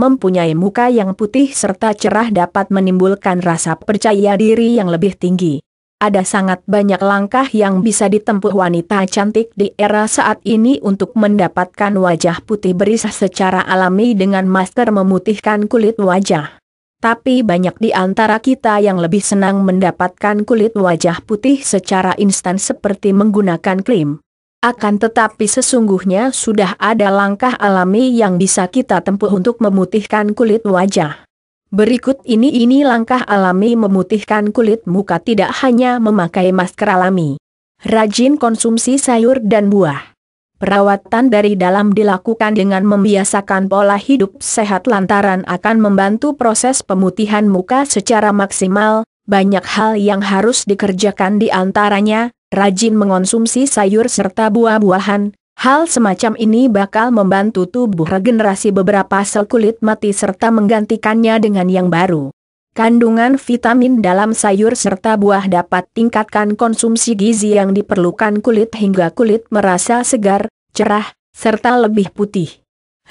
mempunyai muka yang putih serta cerah dapat menimbulkan rasa percaya diri yang lebih tinggi. Ada sangat banyak langkah yang bisa ditempuh wanita cantik di era saat ini untuk mendapatkan wajah putih berisah secara alami dengan masker memutihkan kulit wajah. Tapi banyak di antara kita yang lebih senang mendapatkan kulit wajah putih secara instan seperti menggunakan krim. Akan tetapi sesungguhnya sudah ada langkah alami yang bisa kita tempuh untuk memutihkan kulit wajah. Berikut ini langkah alami memutihkan kulit muka tidak hanya memakai masker alami. Rajin konsumsi sayur dan buah. Perawatan dari dalam dilakukan dengan membiasakan pola hidup sehat lantaran akan membantu proses pemutihan muka secara maksimal. Banyak hal yang harus dikerjakan di antaranya, rajin mengonsumsi sayur serta buah-buahan. Hal semacam ini bakal membantu tubuh regenerasi beberapa sel kulit mati serta menggantikannya dengan yang baru. Kandungan vitamin dalam sayur serta buah dapat tingkatkan konsumsi gizi yang diperlukan kulit hingga kulit merasa segar, cerah, serta lebih putih.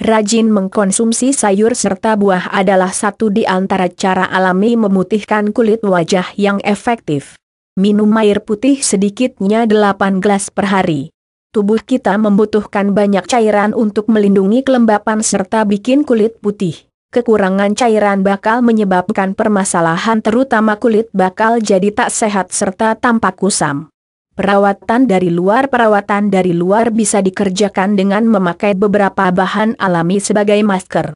Rajin mengkonsumsi sayur serta buah adalah satu di antara cara alami memutihkan kulit wajah yang efektif. Minum air putih sedikitnya 8 gelas per hari. Tubuh kita membutuhkan banyak cairan untuk melindungi kelembapan serta bikin kulit putih. Kekurangan cairan bakal menyebabkan permasalahan terutama kulit bakal jadi tak sehat serta tampak kusam. Perawatan dari luar bisa dikerjakan dengan memakai beberapa bahan alami sebagai masker.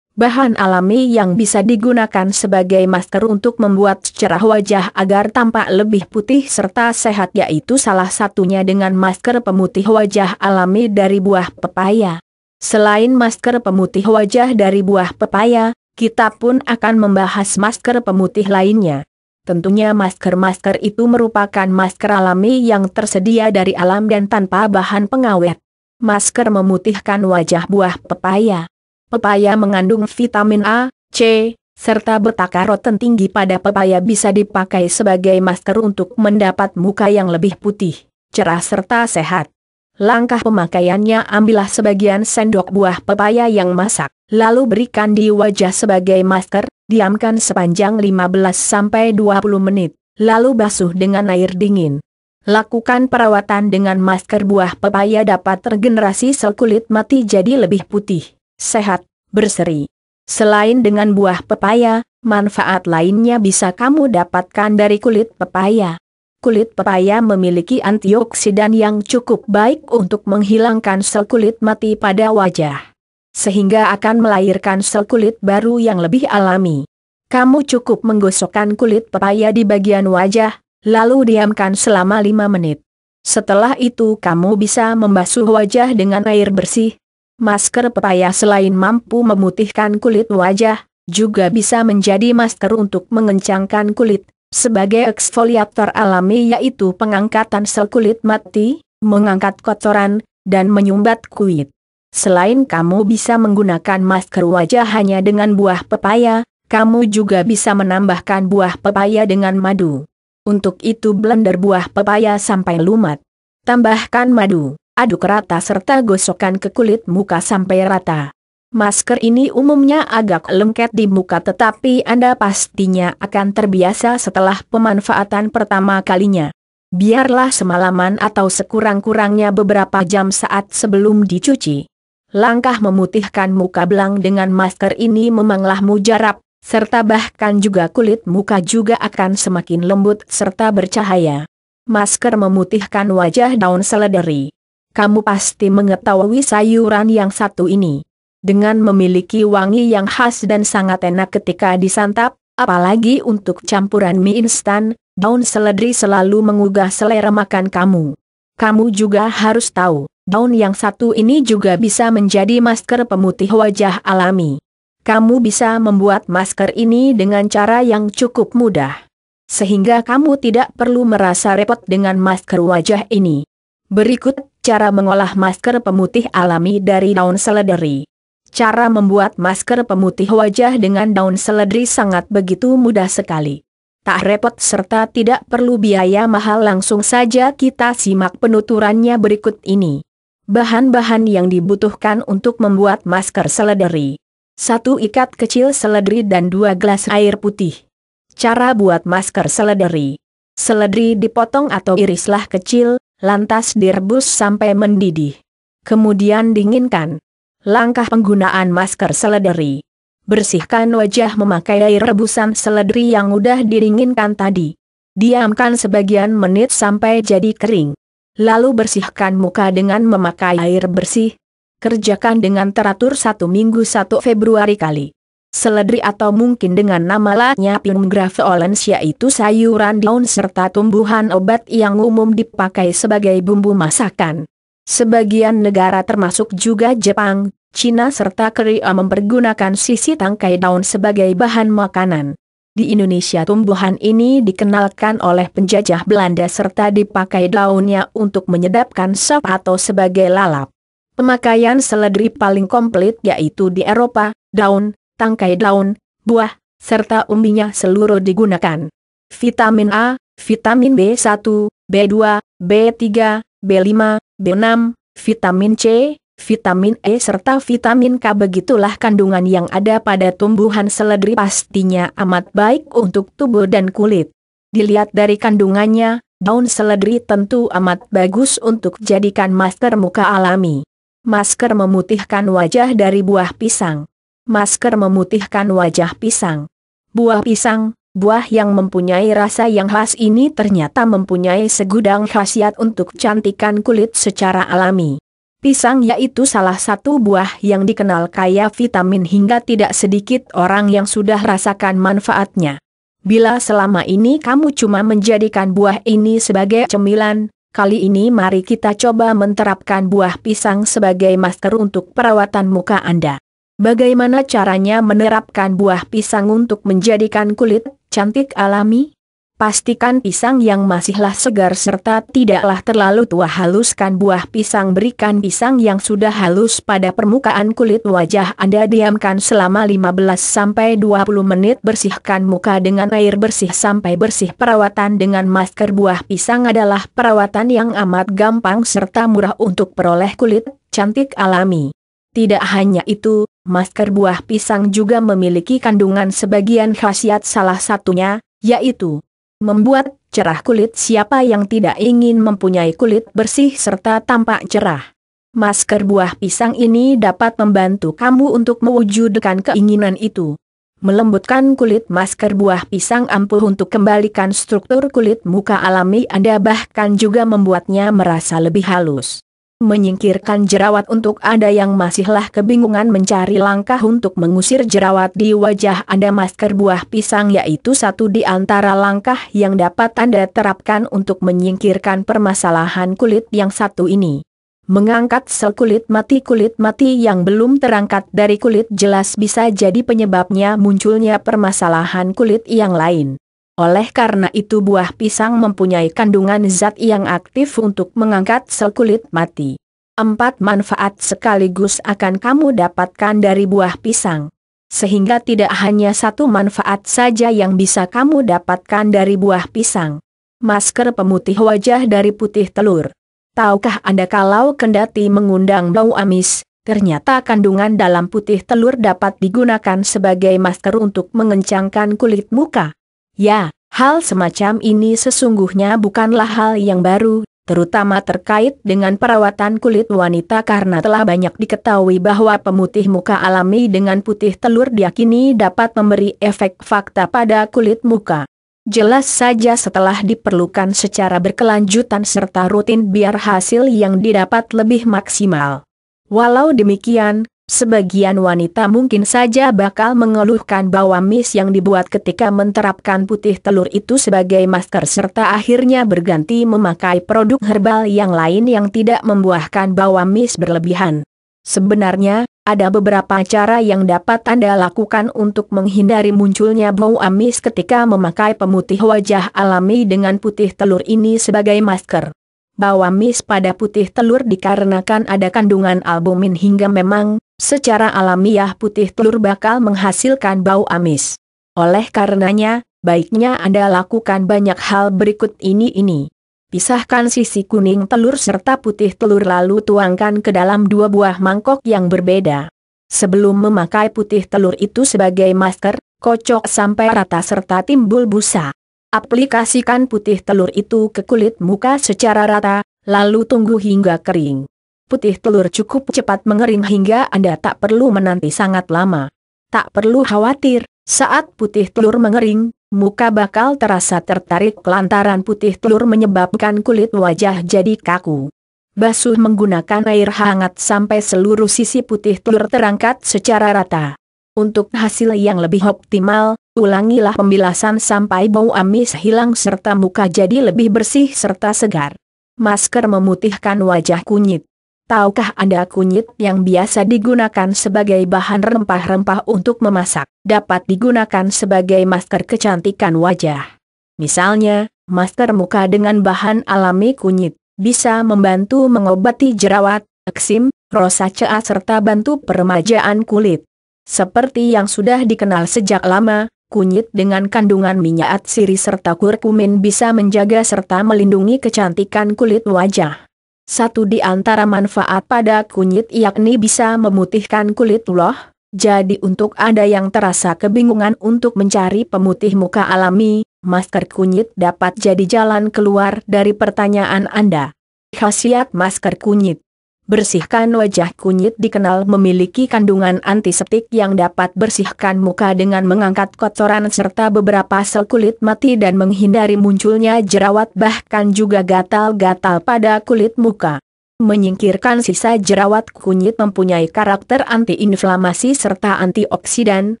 Bahan alami yang bisa digunakan sebagai masker untuk membuat cerah wajah agar tampak lebih putih serta sehat yaitu salah satunya dengan masker pemutih wajah alami dari buah pepaya. Selain masker pemutih wajah dari buah pepaya, kita pun akan membahas masker pemutih lainnya. Tentunya masker-masker itu merupakan masker alami yang tersedia dari alam dan tanpa bahan pengawet. Masker memutihkan wajah buah pepaya. Pepaya mengandung vitamin A, C, serta beta-karoten tinggi pada pepaya bisa dipakai sebagai masker untuk mendapat muka yang lebih putih, cerah serta sehat. Langkah pemakaiannya ambillah sebagian sendok buah pepaya yang masak, lalu berikan di wajah sebagai masker, diamkan sepanjang 15-20 menit, lalu basuh dengan air dingin. Lakukan perawatan dengan masker buah pepaya dapat regenerasi sel kulit mati jadi lebih putih, sehat, berseri. Selain dengan buah pepaya, manfaat lainnya bisa kamu dapatkan dari kulit pepaya. Kulit pepaya memiliki antioksidan yang cukup baik untuk menghilangkan sel kulit mati pada wajah, sehingga akan melahirkan sel kulit baru yang lebih alami. Kamu cukup menggosokkan kulit pepaya di bagian wajah, lalu diamkan selama 5 menit. Setelah itu kamu bisa membasuh wajah dengan air bersih. Masker pepaya selain mampu memutihkan kulit wajah, juga bisa menjadi masker untuk mengencangkan kulit, sebagai eksfoliator alami yaitu pengangkatan sel kulit mati, mengangkat kotoran, dan menyumbat kulit. Selain kamu bisa menggunakan masker wajah hanya dengan buah pepaya, kamu juga bisa menambahkan buah pepaya dengan madu. Untuk itu blender buah pepaya sampai lumat. Tambahkan madu. Aduk rata serta gosokkan ke kulit muka sampai rata. Masker ini umumnya agak lengket di muka tetapi Anda pastinya akan terbiasa setelah pemanfaatan pertama kalinya. Biarlah semalaman atau sekurang-kurangnya beberapa jam saat sebelum dicuci. Langkah memutihkan muka belang dengan masker ini memanglah mujarab, serta bahkan juga kulit muka juga akan semakin lembut serta bercahaya. Masker memutihkan wajah daun seledri. Kamu pasti mengetahui sayuran yang satu ini. Dengan memiliki wangi yang khas dan sangat enak ketika disantap, apalagi untuk campuran mie instan, daun seledri selalu menggugah selera makan kamu. Kamu juga harus tahu, daun yang satu ini juga bisa menjadi masker pemutih wajah alami. Kamu bisa membuat masker ini dengan cara yang cukup mudah, sehingga kamu tidak perlu merasa repot dengan masker wajah ini. Berikut cara mengolah masker pemutih alami dari daun seledri. Cara membuat masker pemutih wajah dengan daun seledri sangat begitu mudah sekali. Tak repot serta tidak perlu biaya mahal, langsung saja kita simak penuturannya berikut ini. Bahan-bahan yang dibutuhkan untuk membuat masker seledri. 1 ikat kecil seledri dan 2 gelas air putih. Cara buat masker seledri. Seledri dipotong atau irislah kecil, lantas direbus sampai mendidih. Kemudian dinginkan. Langkah penggunaan masker seledri. Bersihkan wajah memakai air rebusan seledri yang udah didinginkan tadi. Diamkan sebagian menit sampai jadi kering. Lalu bersihkan muka dengan memakai air bersih. Kerjakan dengan teratur 1 minggu 1 Februari kali. Seledri atau mungkin dengan nama lainnya Pinum graveolens yaitu sayuran daun serta tumbuhan obat yang umum dipakai sebagai bumbu masakan. Sebagian negara termasuk juga Jepang, Cina serta Korea mempergunakan sisi tangkai daun sebagai bahan makanan. Di Indonesia tumbuhan ini dikenalkan oleh penjajah Belanda serta dipakai daunnya untuk menyedapkan sop atau sebagai lalap. Pemakaian seledri paling komplit yaitu di Eropa, daun, tangkai daun, buah, serta umbinya seluruh digunakan. Vitamin A, vitamin B1, B2, B3, B5, B6, vitamin C, vitamin E serta vitamin K begitulah kandungan yang ada pada tumbuhan seledri pastinya amat baik untuk tubuh dan kulit. Dilihat dari kandungannya, daun seledri tentu amat bagus untuk jadikan masker muka alami. Masker memutihkan wajah dari buah pisang. Masker memutihkan wajah pisang. Buah pisang, buah yang mempunyai rasa yang khas ini ternyata mempunyai segudang khasiat untuk cantikan kulit secara alami. Pisang yaitu salah satu buah yang dikenal kaya vitamin hingga tidak sedikit orang yang sudah rasakan manfaatnya. Bila selama ini kamu cuma menjadikan buah ini sebagai cemilan, kali ini mari kita coba menerapkan buah pisang sebagai masker untuk perawatan muka Anda. Bagaimana caranya menerapkan buah pisang untuk menjadikan kulit cantik alami? Pastikan pisang yang masihlah segar serta tidaklah terlalu tua. Haluskan buah pisang. Berikan pisang yang sudah halus pada permukaan kulit wajah Anda. Diamkan selama 15-20 menit. Bersihkan muka dengan air bersih sampai bersih. Perawatan dengan masker buah pisang adalah perawatan yang amat gampang serta murah untuk peroleh kulit cantik alami. Tidak hanya itu, masker buah pisang juga memiliki kandungan sebagian khasiat, salah satunya yaitu membuat cerah kulit. Siapa yang tidak ingin mempunyai kulit bersih serta tampak cerah? Masker buah pisang ini dapat membantu kamu untuk mewujudkan keinginan itu. Melembutkan kulit. Masker buah pisang ampuh untuk kembalikan struktur kulit muka alami Anda, bahkan juga membuatnya merasa lebih halus. Menyingkirkan jerawat. Untuk Anda yang masihlah kebingungan mencari langkah untuk mengusir jerawat di wajah Anda, masker buah pisang yaitu satu di antara langkah yang dapat Anda terapkan untuk menyingkirkan permasalahan kulit yang satu ini. Mengangkat sel kulit mati. Kulit mati yang belum terangkat dari kulit jelas bisa jadi penyebabnya munculnya permasalahan kulit yang lain. Oleh karena itu buah pisang mempunyai kandungan zat yang aktif untuk mengangkat sel kulit mati. 4 manfaat sekaligus akan kamu dapatkan dari buah pisang. Sehingga tidak hanya satu manfaat saja yang bisa kamu dapatkan dari buah pisang. Masker pemutih wajah dari putih telur. Tahukah Anda kalau kendati mengundang bau amis, ternyata kandungan dalam putih telur dapat digunakan sebagai masker untuk mengencangkan kulit muka? Ya, hal semacam ini sesungguhnya bukanlah hal yang baru, terutama terkait dengan perawatan kulit wanita karena telah banyak diketahui bahwa pemutih muka alami dengan putih telur diyakini dapat memberi efek fakta pada kulit muka. Jelas saja setelah diperlukan secara berkelanjutan serta rutin biar hasil yang didapat lebih maksimal. Walau demikian, sebagian wanita mungkin saja bakal mengeluhkan bau amis yang dibuat ketika menerapkan putih telur itu sebagai masker serta akhirnya berganti memakai produk herbal yang lain yang tidak membuahkan bau amis berlebihan. Sebenarnya, ada beberapa cara yang dapat Anda lakukan untuk menghindari munculnya bau amis ketika memakai pemutih wajah alami dengan putih telur ini sebagai masker. Bau amis pada putih telur dikarenakan ada kandungan albumin hingga memang secara alamiah putih telur bakal menghasilkan bau amis. Oleh karenanya, baiknya Anda lakukan banyak hal berikut ini. Pisahkan sisi kuning telur serta putih telur lalu tuangkan ke dalam 2 buah mangkok yang berbeda. Sebelum memakai putih telur itu sebagai masker, kocok sampai rata serta timbul busa. Aplikasikan putih telur itu ke kulit muka secara rata, lalu tunggu hingga kering. Putih telur cukup cepat mengering hingga Anda tak perlu menanti sangat lama. Tak perlu khawatir, saat putih telur mengering, muka bakal terasa tertarik lantaran putih telur menyebabkan kulit wajah jadi kaku. Basuh menggunakan air hangat sampai seluruh sisi putih telur terangkat secara rata. Untuk hasil yang lebih optimal, ulangilah pembilasan sampai bau amis hilang serta muka jadi lebih bersih serta segar. Masker memutihkan wajah kunyit. Tahukah Anda kunyit yang biasa digunakan sebagai bahan rempah-rempah untuk memasak, dapat digunakan sebagai masker kecantikan wajah? Misalnya, masker muka dengan bahan alami kunyit, bisa membantu mengobati jerawat, eksim, rosacea serta bantu peremajaan kulit. Seperti yang sudah dikenal sejak lama, kunyit dengan kandungan minyak atsiri serta kurkumin bisa menjaga serta melindungi kecantikan kulit wajah. Satu di antara manfaat pada kunyit yakni bisa memutihkan kulit loh. Jadi untuk Anda yang terasa kebingungan untuk mencari pemutih muka alami, masker kunyit dapat jadi jalan keluar dari pertanyaan Anda. Khasiat masker kunyit. Bersihkan wajah. Kunyit dikenal memiliki kandungan antiseptik yang dapat bersihkan muka dengan mengangkat kotoran serta beberapa sel kulit mati dan menghindari munculnya jerawat bahkan juga gatal-gatal pada kulit muka. Menyingkirkan sisa jerawat. Kunyit mempunyai karakter antiinflamasi serta antioksidan,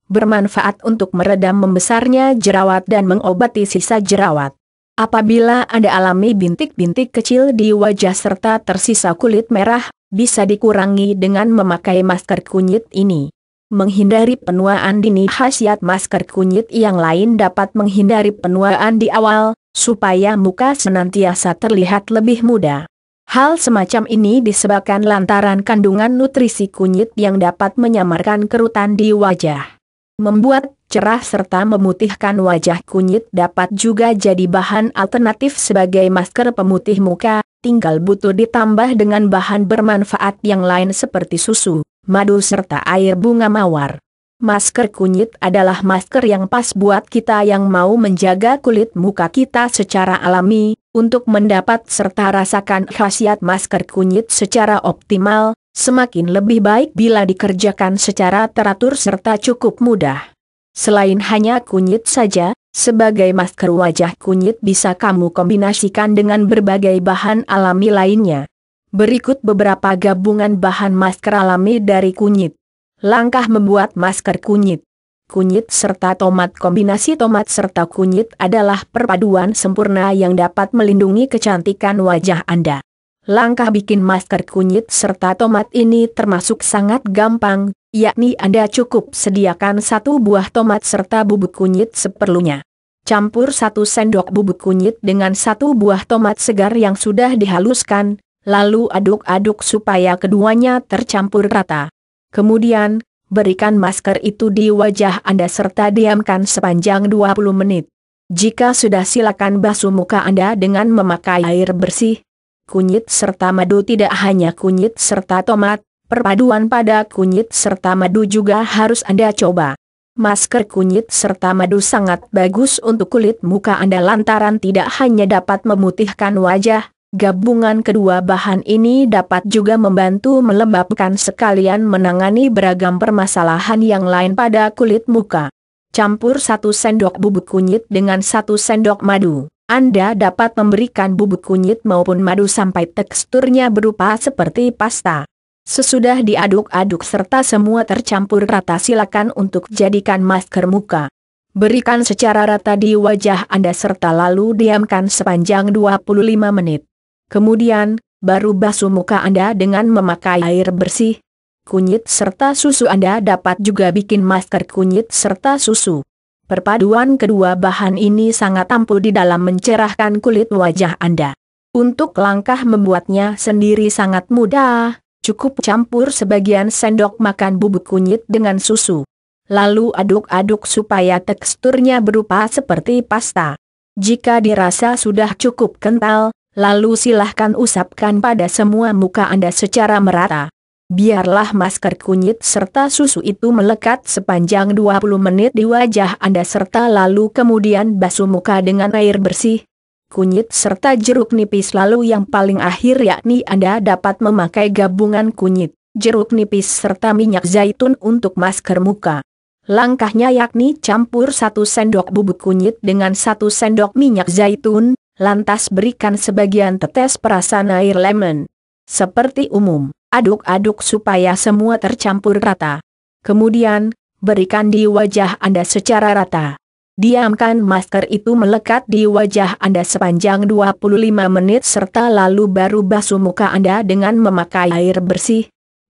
bermanfaat untuk meredam membesarnya jerawat dan mengobati sisa jerawat. Apabila Anda alami bintik-bintik kecil di wajah serta tersisa kulit merah, bisa dikurangi dengan memakai masker kunyit ini. Menghindari penuaan dini. Khasiat masker kunyit yang lain dapat menghindari penuaan di awal, supaya muka senantiasa terlihat lebih muda. Hal semacam ini disebabkan lantaran kandungan nutrisi kunyit yang dapat menyamarkan kerutan di wajah. Membuat cerah serta memutihkan wajah. Kunyit dapat juga jadi bahan alternatif sebagai masker pemutih muka, tinggal butuh ditambah dengan bahan bermanfaat yang lain seperti susu, madu serta air bunga mawar. Masker kunyit adalah masker yang pas buat kita yang mau menjaga kulit muka kita secara alami. Untuk mendapat serta rasakan khasiat masker kunyit secara optimal, semakin lebih baik bila dikerjakan secara teratur serta cukup mudah. Selain hanya kunyit saja, sebagai masker wajah kunyit bisa kamu kombinasikan dengan berbagai bahan alami lainnya. Berikut beberapa gabungan bahan masker alami dari kunyit. Langkah membuat masker kunyit. Kunyit serta tomat. Kombinasi tomat serta kunyit adalah perpaduan sempurna yang dapat melindungi kecantikan wajah Anda. Langkah bikin masker kunyit serta tomat ini termasuk sangat gampang, yakni Anda cukup sediakan 1 buah tomat serta bubuk kunyit seperlunya. Campur 1 sendok bubuk kunyit dengan 1 buah tomat segar yang sudah dihaluskan, lalu aduk-aduk supaya keduanya tercampur rata. Kemudian, berikan masker itu di wajah Anda serta diamkan sepanjang 20 menit. Jika sudah silakan basuh muka Anda dengan memakai air bersih. Kunyit serta madu. Tidak hanya kunyit serta tomat, perpaduan pada kunyit serta madu juga harus Anda coba. Masker kunyit serta madu sangat bagus untuk kulit muka Anda lantaran tidak hanya dapat memutihkan wajah, gabungan kedua bahan ini dapat juga membantu melembabkan sekalian menangani beragam permasalahan yang lain pada kulit muka. Campur 1 sendok bubuk kunyit dengan 1 sendok madu. Anda dapat memberikan bubuk kunyit maupun madu sampai teksturnya berupa seperti pasta. Sesudah diaduk-aduk serta semua tercampur rata, silakan untuk jadikan masker muka. Berikan secara rata di wajah Anda serta lalu diamkan sepanjang 25 menit. Kemudian, baru basuh muka Anda dengan memakai air bersih. Kunyit serta susu. Anda dapat juga bikin masker kunyit serta susu. Perpaduan kedua bahan ini sangat ampuh di dalam mencerahkan kulit wajah Anda. Untuk langkah membuatnya sendiri sangat mudah, cukup campur sebagian sendok makan bubuk kunyit dengan susu. Lalu aduk-aduk supaya teksturnya berupa seperti pasta. Jika dirasa sudah cukup kental, lalu silahkan usapkan pada semua muka Anda secara merata. Biarlah masker kunyit serta susu itu melekat sepanjang 20 menit di wajah Anda serta lalu kemudian basuh muka dengan air bersih, kunyit serta jeruk nipis, lalu yang paling akhir yakni Anda dapat memakai gabungan kunyit, jeruk nipis serta minyak zaitun untuk masker muka. Langkahnya yakni campur 1 sendok bubuk kunyit dengan 1 sendok minyak zaitun, lantas berikan sebagian tetes perasan air lemon. Seperti umum, aduk-aduk supaya semua tercampur rata. Kemudian, berikan di wajah Anda secara rata. Diamkan masker itu melekat di wajah Anda sepanjang 25 menit serta lalu baru basuh muka Anda dengan memakai air bersih.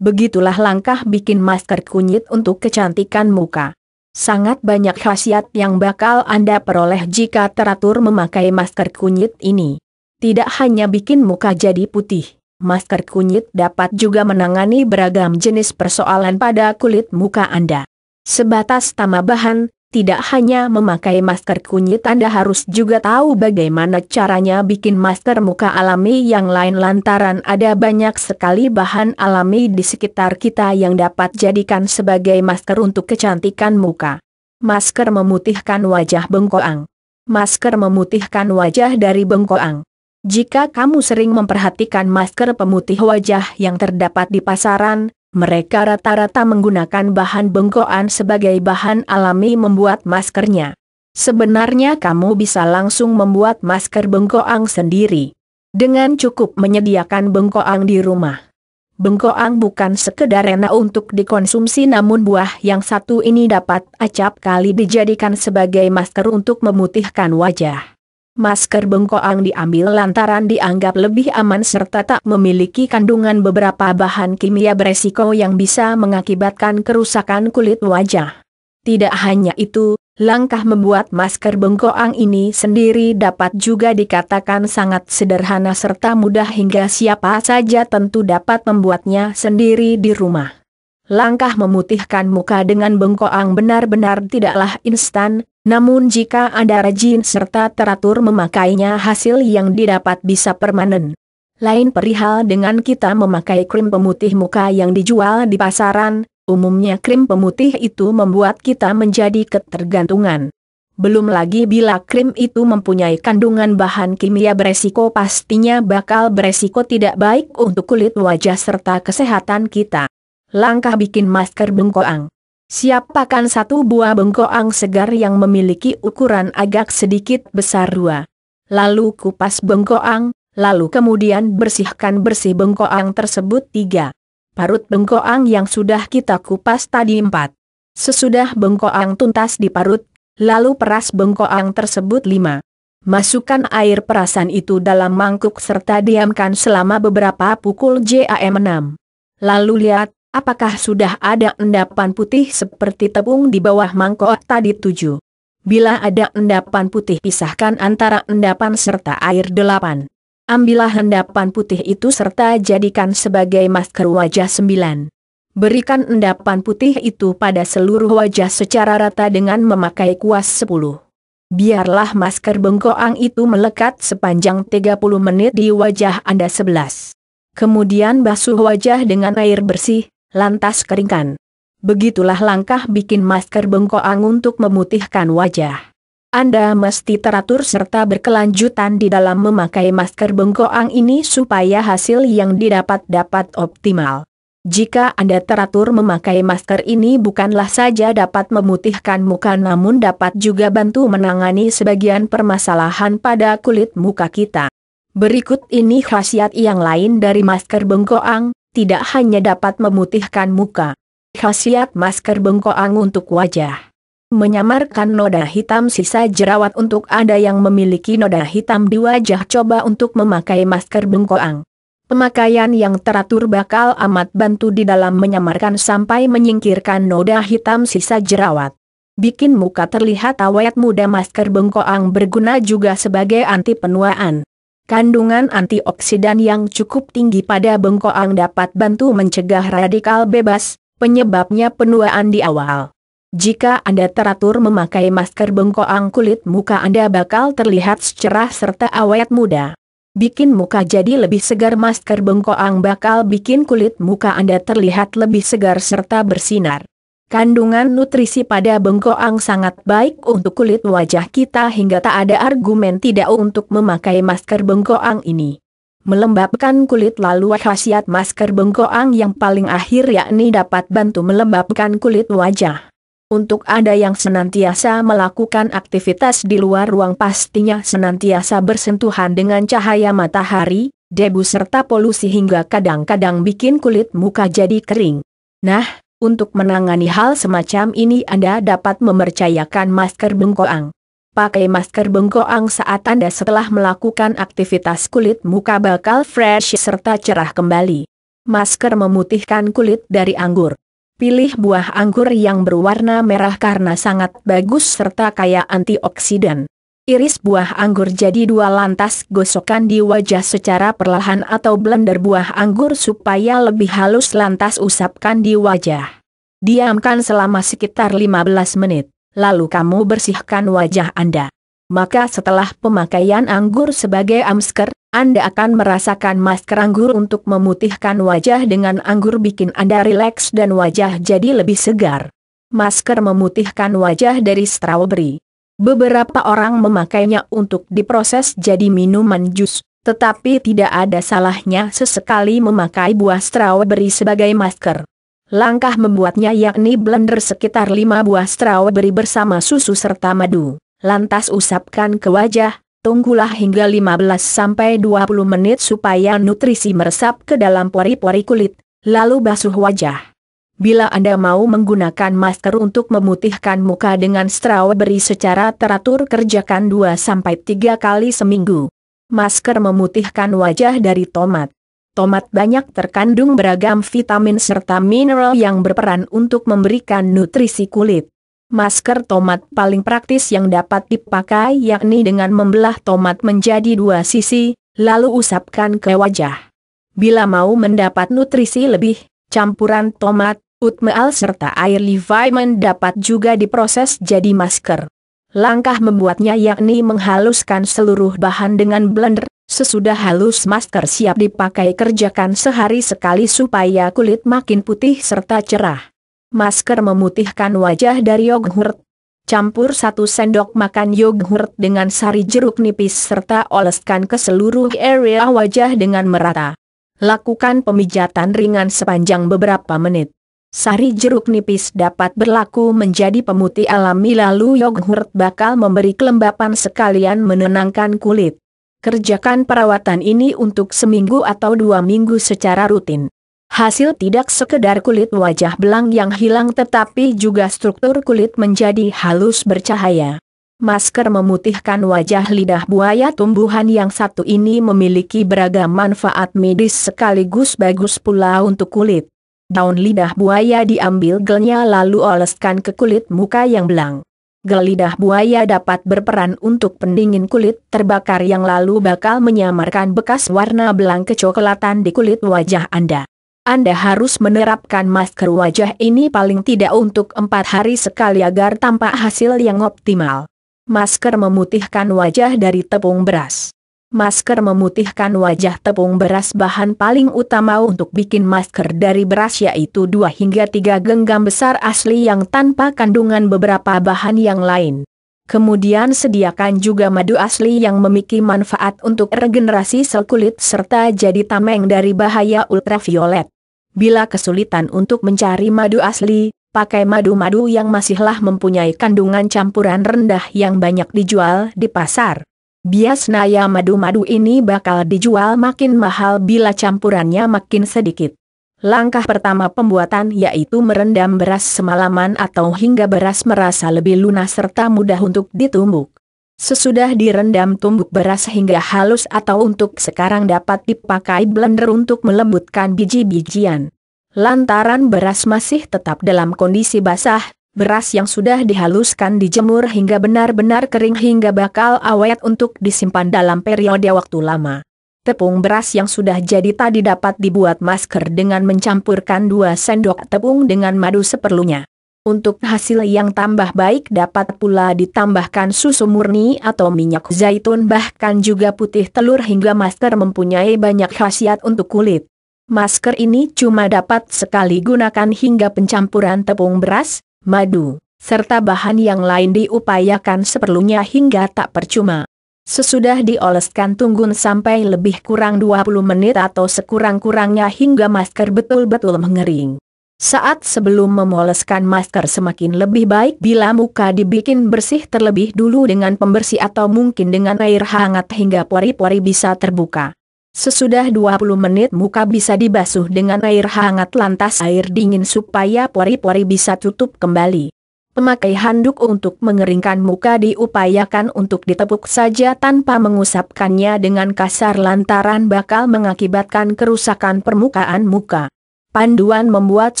Begitulah langkah bikin masker kunyit untuk kecantikan muka. Sangat banyak khasiat yang bakal Anda peroleh jika teratur memakai masker kunyit ini. Tidak hanya bikin muka jadi putih, masker kunyit dapat juga menangani beragam jenis persoalan pada kulit muka Anda. Sebatas tambahan, tidak hanya memakai masker kunyit, Anda harus juga tahu bagaimana caranya bikin masker muka alami yang lain lantaran ada banyak sekali bahan alami di sekitar kita yang dapat jadikan sebagai masker untuk kecantikan muka. Masker memutihkan wajah bengkoang. Masker memutihkan wajah dari bengkoang. Jika kamu sering memperhatikan masker pemutih wajah yang terdapat di pasaran, mereka rata-rata menggunakan bahan bengkoang sebagai bahan alami membuat maskernya. Sebenarnya kamu bisa langsung membuat masker bengkoang sendiri. Dengan cukup menyediakan bengkoang di rumah. Bengkoang bukan sekedar enak untuk dikonsumsi, namun buah yang satu ini dapat acap kali dijadikan sebagai masker untuk memutihkan wajah. Masker bengkoang diambil lantaran dianggap lebih aman serta tak memiliki kandungan beberapa bahan kimia beresiko yang bisa mengakibatkan kerusakan kulit wajah. Tidak hanya itu, langkah membuat masker bengkoang ini sendiri dapat juga dikatakan sangat sederhana serta mudah hingga siapa saja tentu dapat membuatnya sendiri di rumah. Langkah memutihkan muka dengan bengkoang benar-benar tidaklah instan, namun jika Anda rajin serta teratur memakainya, hasil yang didapat bisa permanen. Lain perihal dengan kita memakai krim pemutih muka yang dijual di pasaran, umumnya krim pemutih itu membuat kita menjadi ketergantungan. Belum lagi bila krim itu mempunyai kandungan bahan kimia beresiko, pastinya bakal beresiko tidak baik untuk kulit wajah serta kesehatan kita. Langkah bikin masker bengkoang. Siapkan 1 buah bengkoang segar yang memiliki ukuran agak sedikit besar 2. Lalu kupas bengkoang, lalu kemudian bersihkan bersih bengkoang tersebut 3. Parut bengkoang yang sudah kita kupas tadi 4. Sesudah bengkoang tuntas diparut, lalu peras bengkoang tersebut 5. Masukkan air perasan itu dalam mangkuk serta diamkan selama beberapa pukul jam 6. Lalu lihat, apakah sudah ada endapan putih seperti tepung di bawah mangkok tadi 7. Bila ada endapan putih, pisahkan antara endapan serta air 8. Ambillah endapan putih itu serta jadikan sebagai masker wajah 9. Berikan endapan putih itu pada seluruh wajah secara rata dengan memakai kuas 10. Biarlah masker bengkoang itu melekat sepanjang 30 menit di wajah Anda 11. Kemudian basuh wajah dengan air bersih, lantas keringkan. Begitulah langkah bikin masker bengkoang untuk memutihkan wajah. Anda mesti teratur serta berkelanjutan di dalam memakai masker bengkoang ini supaya hasil yang didapat dapat optimal. Jika Anda teratur memakai masker ini bukanlah saja dapat memutihkan muka, namun dapat juga bantu menangani sebagian permasalahan pada kulit muka kita. Berikut ini khasiat yang lain dari masker bengkoang, tidak hanya dapat memutihkan muka. Khasiat masker bengkoang untuk wajah. Menyamarkan noda hitam sisa jerawat. Untuk Anda yang memiliki noda hitam di wajah, coba untuk memakai masker bengkoang. Pemakaian yang teratur bakal amat bantu di dalam menyamarkan sampai menyingkirkan noda hitam sisa jerawat. Bikin muka terlihat awet muda. Masker bengkoang berguna juga sebagai anti penuaan. Kandungan antioksidan yang cukup tinggi pada bengkoang dapat bantu mencegah radikal bebas, penyebabnya penuaan di awal. Jika Anda teratur memakai masker bengkoang, kulit muka Anda bakal terlihat cerah serta awet muda. bikin muka jadi lebih segar. Masker bengkoang bakal bikin kulit muka Anda terlihat lebih segar serta bersinar. Kandungan nutrisi pada bengkoang sangat baik untuk kulit wajah kita hingga tak ada argumen tidak untuk memakai masker bengkoang ini. Melembabkan kulit. Lalu khasiat masker bengkoang yang paling akhir yakni dapat bantu melembabkan kulit wajah. Untuk Anda yang senantiasa melakukan aktivitas di luar ruang, pastinya senantiasa bersentuhan dengan cahaya matahari, debu serta polusi hingga kadang-kadang bikin kulit muka jadi kering. Nah, untuk menangani hal semacam ini Anda dapat mempercayakan masker bengkoang. Pakai masker bengkoang saat Anda setelah melakukan aktivitas, kulit muka bakal fresh serta cerah kembali. Masker memutihkan kulit dari anggur. Pilih buah anggur yang berwarna merah karena sangat bagus serta kaya antioksidan. Iris buah anggur jadi 2 lantas gosokkan di wajah secara perlahan atau blender buah anggur supaya lebih halus, lantas usapkan di wajah. Diamkan selama sekitar 15 menit. Lalu kamu bersihkan wajah Anda. Maka setelah pemakaian anggur sebagai masker, Anda akan merasakan masker anggur untuk memutihkan wajah dengan anggur bikin Anda rileks dan wajah jadi lebih segar. Masker memutihkan wajah dari strawberry. Beberapa orang memakainya untuk diproses jadi minuman jus, tetapi tidak ada salahnya sesekali memakai buah strawberry sebagai masker. Langkah membuatnya yakni blender sekitar 5 buah strawberry bersama susu serta madu. Lantas usapkan ke wajah, tunggulah hingga 15-20 menit supaya nutrisi meresap ke dalam pori-pori kulit, lalu basuh wajah. Bila Anda mau menggunakan masker untuk memutihkan muka dengan strawberry secara teratur, kerjakan 2-3 kali seminggu. Masker memutihkan wajah dari tomat. Tomat banyak terkandung beragam vitamin serta mineral yang berperan untuk memberikan nutrisi kulit. Masker tomat paling praktis yang dapat dipakai yakni dengan membelah tomat menjadi 2 sisi, lalu usapkan ke wajah. Bila mau mendapat nutrisi lebih, campuran tomat, oatmeal serta air vitamin dapat juga diproses jadi masker. Langkah membuatnya yakni menghaluskan seluruh bahan dengan blender. Sesudah halus masker siap dipakai, kerjakan sehari sekali supaya kulit makin putih serta cerah. Masker memutihkan wajah dari yogurt. Campur 1 sendok makan yogurt dengan sari jeruk nipis serta oleskan ke seluruh area wajah dengan merata. Lakukan pemijatan ringan sepanjang beberapa menit. Sari jeruk nipis dapat berlaku menjadi pemutih alami, lalu yogurt bakal memberi kelembapan sekalian menenangkan kulit. Kerjakan perawatan ini untuk seminggu atau 2 minggu secara rutin. Hasil tidak sekedar kulit wajah belang yang hilang, tetapi juga struktur kulit menjadi halus bercahaya. Masker memutihkan wajah lidah buaya. Tumbuhan yang satu ini memiliki beragam manfaat medis sekaligus bagus pula untuk kulit. Daun lidah buaya diambil gelnya lalu oleskan ke kulit muka yang belang. Gel lidah buaya dapat berperan untuk pendingin kulit terbakar yang lalu bakal menyamarkan bekas warna belang kecoklatan di kulit wajah Anda. Anda harus menerapkan masker wajah ini paling tidak untuk 4 hari sekali agar tampak hasil yang optimal. Masker memutihkan wajah dari tepung beras. Masker memutihkan wajah tepung beras. Bahan paling utama untuk bikin masker dari beras yaitu 2 hingga 3 genggam besar asli yang tanpa kandungan beberapa bahan yang lain. Kemudian sediakan juga madu asli yang memiliki manfaat untuk regenerasi sel kulit serta jadi tameng dari bahaya ultraviolet. Bila kesulitan untuk mencari madu asli, pakai madu-madu yang masihlah mempunyai kandungan campuran rendah yang banyak dijual di pasar. Biasanya madu-madu ini bakal dijual makin mahal bila campurannya makin sedikit. Langkah pertama pembuatan yaitu merendam beras semalaman atau hingga beras merasa lebih lunas serta mudah untuk ditumbuk. Sesudah direndam, tumbuk beras hingga halus atau untuk sekarang dapat dipakai blender untuk melembutkan biji-bijian. Lantaran beras masih tetap dalam kondisi basah, beras yang sudah dihaluskan dijemur hingga benar-benar kering hingga bakal awet untuk disimpan dalam periode waktu lama. Tepung beras yang sudah jadi tadi dapat dibuat masker dengan mencampurkan 2 sendok tepung dengan madu seperlunya. Untuk hasil yang tambah baik dapat pula ditambahkan susu murni atau minyak zaitun, bahkan juga putih telur hingga masker mempunyai banyak khasiat untuk kulit. Masker ini cuma dapat sekali gunakan hingga pencampuran tepung beras, madu, serta bahan yang lain diupayakan seperlunya hingga tak percuma. Sesudah dioleskan tunggu sampai lebih kurang 20 menit atau sekurang-kurangnya hingga masker betul-betul mengering. Saat sebelum memoleskan masker semakin lebih baik bila muka dibikin bersih terlebih dulu dengan pembersih atau mungkin dengan air hangat hingga pori-pori bisa terbuka. Sesudah 20 menit muka bisa dibasuh dengan air hangat lantas air dingin supaya pori-pori bisa tutup kembali. Pemakai handuk untuk mengeringkan muka diupayakan untuk ditepuk saja tanpa mengusapkannya dengan kasar lantaran bakal mengakibatkan kerusakan permukaan muka. Panduan membuat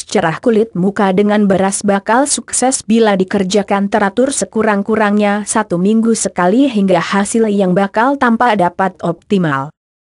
cerah kulit muka dengan beras bakal sukses bila dikerjakan teratur sekurang-kurangnya 1 minggu sekali hingga hasil yang bakal tampak dapat optimal.